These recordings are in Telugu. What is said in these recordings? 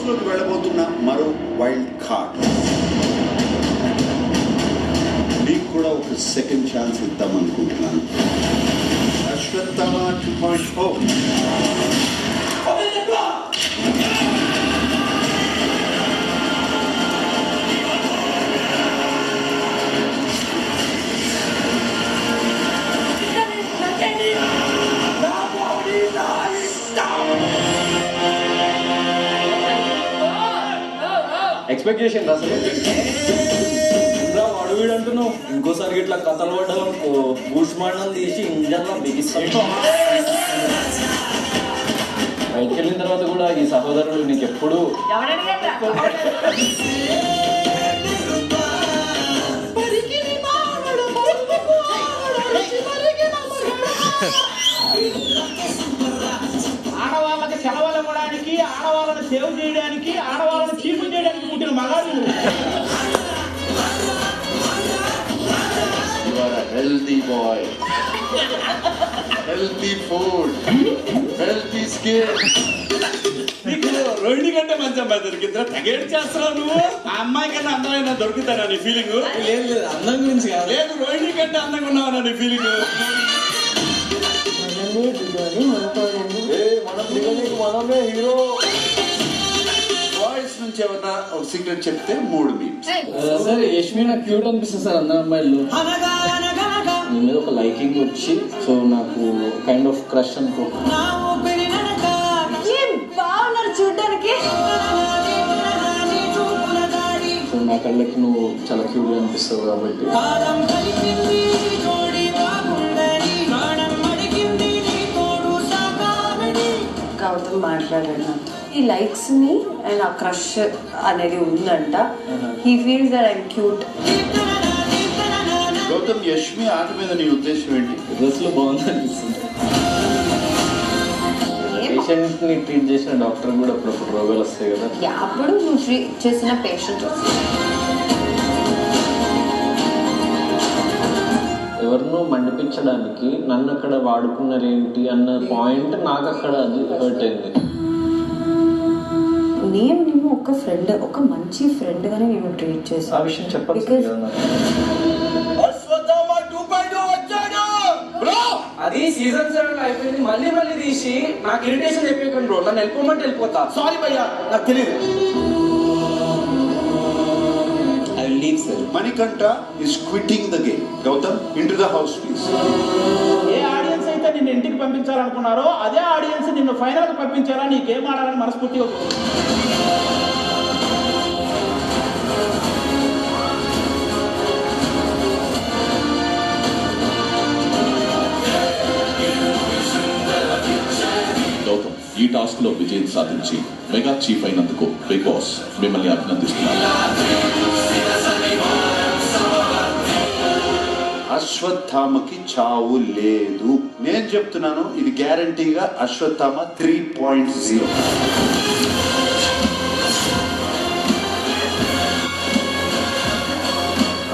లోకి వెళ్ళబోతున్న మరో వైల్డ్ కార్డ్. మీకు కూడా ఒక సెకండ్ ఛాన్స్ ఇద్దాం అనుకుంటున్నాను. అశ్వత్థామ 2.0. ఎక్స్పెక్టేషన్ అసలు వాడు వీడు అంటున్నావు. ఇంకోసారి ఇట్లా కథలు పడ్డావు అనుకో, బూష్మాండం తీసి ఇంజన్లో బిగిస్తాను. బయటికి వెళ్ళిన తర్వాత కూడా ఈ సహోదరుడు నీకు ఎప్పుడు ఆడవాళ్ళకి సెలవులు ఇవ్వడానికి, ఆడవాళ్ళని సేవ్ చేయడానికి, ఆడవాళ్ళని చీపు చేయడానికి పుట్టిన మగాడు. Healthy boy, healthy food, healthy skin. నీకు రోహిణి కంటే మంచి అమ్మాయి దొరికిందా? తగేడు చేస్తున్నావు నువ్వు. ఆ అమ్మాయి కన్నా అందమైన దొరుకుతానా నీ ఫీలింగ్? లేదు అందం గురించి కాదు. లేదు, రోహిణి కంటే అందంగా ఉన్నావా నీ ఫీలింగ్? మనమే హీరో. బాయ్స్ నుంచి ఏమన్నా ఒక సీక్రెట్ చెప్తే 3 మీమ్స్. సార్ యష్మి నాకు క్యూట్ అనిపిస్తుంది సార్ అందరు అమ్మాయిలు. నీ మీద ఒక లైకింగ్ వచ్చి, సో నాకు కైండ్ ఆఫ్ క్రష్ అనుకో. బాగున్నారు చూడ్డానికి. సో నా కళ్ళకి నువ్వు చాలా క్యూట్ అనిపిస్తావు కాబట్టి. గౌతమ్ మాట్లాడాడు ఈ లైక్స్ ని అండ్ ఆ క్రష్ అనేది ఉందంట. He feels that I'm cute. Gautam, Yashmi ఆట మీద నీ ఉద్దేశం ఏంటి? డ్రెస్లో బాగుంది అనిపిస్తుంది. పేషెంట్ ని ట్రీట్ చేసిన డాక్టర్ కూడా అప్పుడప్పుడు రోగాలు వస్తాయి కదా. అప్పుడు నువ్వు ట్రీట్ చేసిన పేషెంట్ ఎవరినో మండిపించడానికి నన్ను అక్కడ వాడుకున్నారేంటి అన్న పాయింట్ నాకు అక్కడ అది హర్ట్ అయింది. నేను ఒక ఫ్రెండ్, ఒక మంచి ఫ్రెండ్ గానే నేను ట్రీట్ చేశాను. ఆ విషయం చెప్పాలి. అది సీజన్ 7 అయిపోయింది. మళ్ళీ తీసి నాకు ఇరిటేషన్ చెప్పేయకండి బ్రో. నన్ను వెళ్ళిపోమంటే వెళ్ళిపోతా. సారీ భయ్యా, నాకు తెలియదు. I will leave sir. Manikanta is quitting the game. Gautam, into the house please. ఏ ఆడియన్స్ అయితే నిన్ను ఇంటికి పంపించాలనుకున్నారో అదే ఆడియన్స్ నిన్ను ఫైనల్ కి పంపించాలా, నీ గేమ్ ఆడాలని మనస్ఫూర్తిగా. గౌతమ్, ఈ టాస్క్ లో విజయం సాధించి మెగా చీఫ్ అయినందుకు బిగ్ బాస్ మిమ్మల్ని అభినందిస్తున్నారు. అశ్వత్థామకి చావు లేదు. నేను చెప్తున్నాను, ఇది గ్యారంటీగా అశ్వత్థామ 3.0.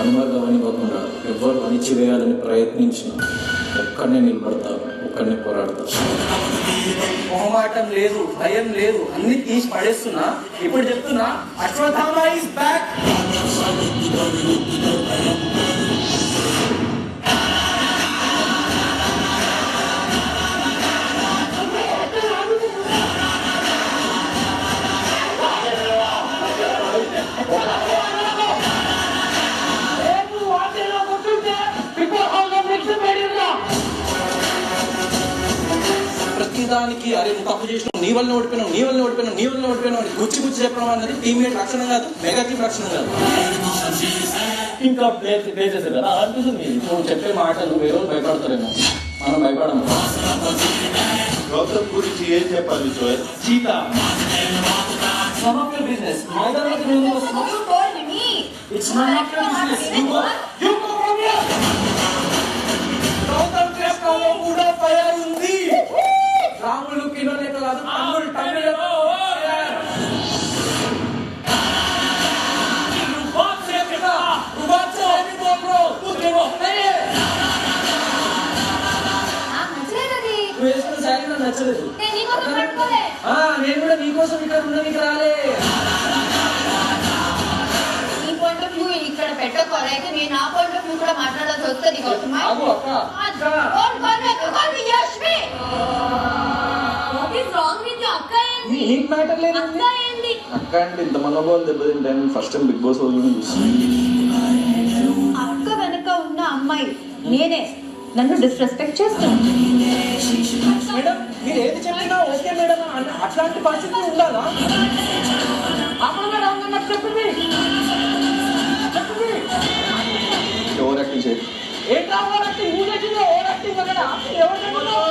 అనుమర్గమని కాకుండా ఎవరు అణిచివేయాలని ప్రయత్నించిన ఒక్కడనే నిలబడతారు, ఒక్కడనే పోరాడతారు. మొహమాటం లేదు, భయం లేదు, అన్ని తీసి పడేస్తున్నా. ఇప్పుడు చెప్తున్నా, అశ్వత్థామ ఇస్ బ్యాక్. ప్రతిదానికి అరే నువ్వు తప్పు చేసినావు, నీ వల్ల ఓడిపోయినావు అని గుచ్చి చెప్పడం అనేది టీమ్మేట్ లక్షణం కాదు, మెగా టీం లక్షణం కాదు. ఇంకా ప్లే చేశారు కదా అనిపిస్తుంది. నువ్వు చెప్పే మాటలు వేరే భయపడతారేమో, మనం భయపడము. గౌతమ్ గురించి ఏం చెప్పాలి Soyal? Sita None of your business. It's none of your business. You go from here. Gautam Krishna కూడా ఫైర్ ఉంది. రాములు కిలోనే కాదు, తమ్ముడు తమ్ముడు. నచ్చలేదు. నేను కూడా నీకోసం ఇక్కడ ఉండడానికి రాలే. గురించి కూడా మాట్లాడాల్సి వస్తుంది గౌతమ్. ఆగు అక్క. నీకు మ్యాటర్ లేదు. అక్క అంటే ఇంత మనోభావాలు దెబ్బతింటాయని ఫస్ట్ టైం బిగ్ బాస్ రోజు చూస్తాను. అక్క వెనక ఉన్న అమ్మాయి నేనే, నన్ను డిస్రెస్పెక్ట్ చేస్తాను. మేడం మీరు ఏది చెప్పినా ఓకే మేడం అట్లాంటి పరిస్థితి ఉండాలా? అప్పుడు మేడం నాకు చెప్పింది ఓవర్ యాక్టింగ్ చేయి. ఏంటా ఓవర్ యాక్టింగ్? నువ్వు చేసింది ఓవర్ యాక్టింగ్ అక్కడ. ఎవరు చెప్పినావు?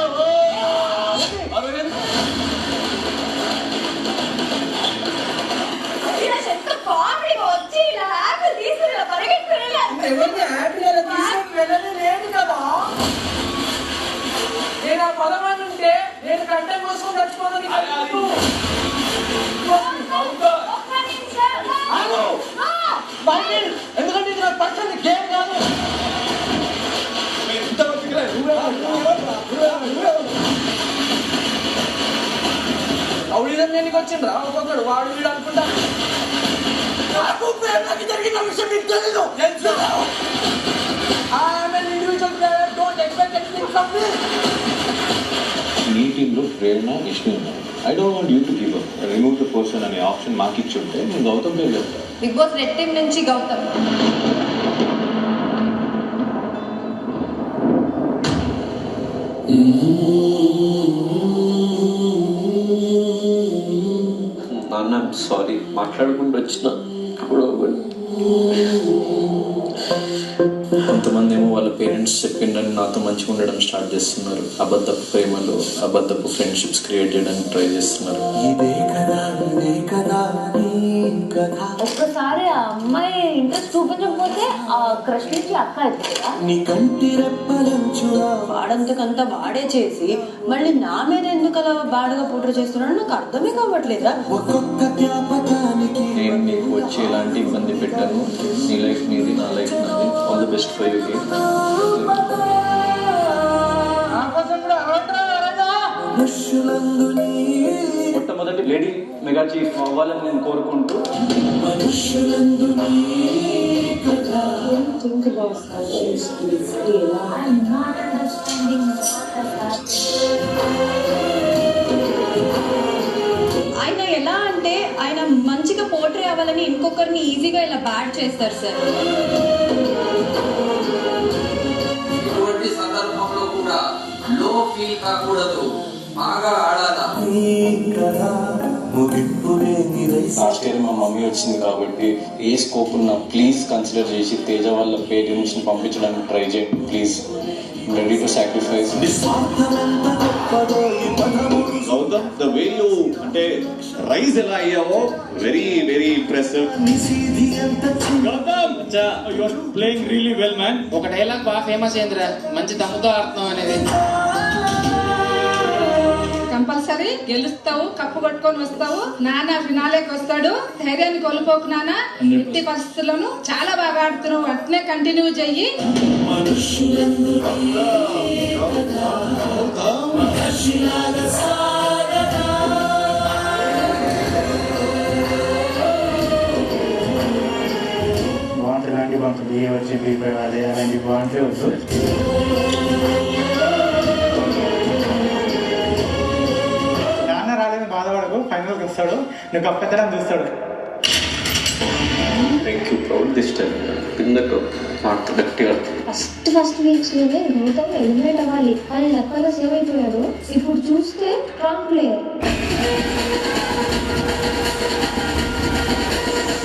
ఎవరిని హ్యాపీ లేదు కదా. నేను ఆ పదమాన్ని ఉంటే నేను కంటే మోసుకొని చచ్చిపోతాను. ఎందుకంటే ఇది నాకు పచ్చని గేమ్ కాదు. అవును నేను వచ్చిండ్రా ఒక్కొక్కడు వాడు వీడు అనుకుంటా. నాకు ప్రేమకి జరిగిన విషయం మీకు తెలీదు. మీ టీంలో ప్రేరణ విష్ణు ఉన్నారు. I don't want you to give up. Remove the person అనే ఆప్షన్ మాకు ఇచ్చి ఉంటే నేను గౌతమ్ పేరు చెప్తాను. బిగ్ బాస్ రెడ్ టీమ్ నుంచి గౌతమ్. నాన్న సారీ, మాట్లాడుకుంటూ వచ్చిన. కొంతమంది ఏమో వాళ్ళ పేరెంట్స్ చెప్పిండని నాతో మంచిగా ఉండడం స్టార్ట్ చేస్తున్నారు. అబద్ధపు ప్రేమలు, అబద్ధపు ఫ్రెండ్షిప్స్ క్రియేట్ చేయడానికి ట్రై చేస్తున్నారు. ఒక్కసారి ఆ అమ్మాయి ఇంట్రెస్ట్ చూపించకపోతే ఆ క్రష్ నుంచి అక్క వాడంతకంతా వాడే చేసి మళ్ళీ నా మీద ఎందుకు అలా బాడగా పోట్రీ చేస్తున్నాడు నాకు అర్థమే కావట్లేదా. నేను నీకు వచ్చి ఎలాంటి ఇబ్బంది పెట్టాను. నీ లైఫ్ నీది, నా లైఫ్ నాది. All the best for you. మొట్టమొదటి లేడీ మెగా చీఫ్ అవ్వాలని నేను కోరుకుంటూ ఆయన ఎలా అంటే ఆయన మంచిగా పోట్రీ అవ్వాలని ఇంకొకరిని ఈజీగా ఇలా బ్యాడ్ చేస్తారు సార్. ఇటువంటి సందర్భంలో కూడా లో ఫీల్ కాకూడదు, బాగా ఆడాలా. లాస్ట్ ఇయర్ మా మమ్మీ వచ్చింది కాబట్టి ఏ స్కోప్ ఉన్నా ప్లీజ్ కన్సిడర్ చేసి తేజ వాళ్ళ పేరెంట్స్ని పంపించడానికి ట్రై చేయండి please. Ready to sacrifice. Gautam, the way you అంటే రైజ్ ఎలా అయ్యావో very very impressive. Gautam you are playing really well man. ఒక డైలాగ్ బాగా ఫేమస్ అయిందిరా, మంచి దమ్ముతో ఆడుతున్నాం అనేది. కంపల్సరీ గెలుస్తావు, కప్పు కొట్టుకొని వస్తావు. నాన్న ఫినాలేకి వస్తాడు. ధైర్యాన్ని కోల్పోకు నాన్న. ఎట్టి పరిస్థితుల్లోనూ చాలా బాగా ఆడుతున్నావు. అట్నే కంటిన్యూ చెయ్యి. బాగుంటుంది బాగుంటుంది. ఏ వచ్చి బీపై అదే అలాంటి బాగుంటే వద్దు. రాలేదని బాధపడకు, ఫైనల్కి వస్తాడు. నువ్వు కప్పెత్తడం చూస్తాడు. Thank you proud this time. కిందకు గట్టిగా ఫస్ట్ వీక్స్ లోనే గౌతమ్ ఎలిమినేట్ అవ్వాలి అని లక్కగా సేవ్ అయిపోయాడు. ఇప్పుడు చూస్తే స్ట్రాంగ్ ప్లేయర్.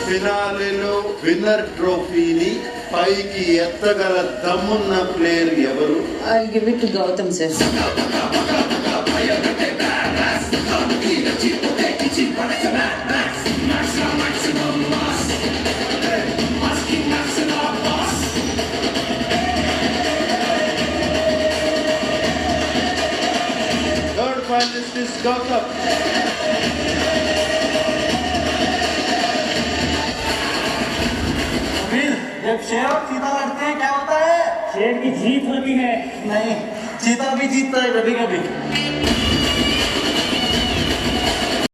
ఫినాలేలో విన్నర్ ట్రోఫీని పైకి ఎత్తగల దమ్మున్న ప్లేయర్ ఎవరు? I give it to Gautam sir. Third finalist is Gautam. जब शेर और चीता लड़ते हैं क्या होता है? शेर की जीत होती है। नहीं, चीता भी जीतता है कभी कभी।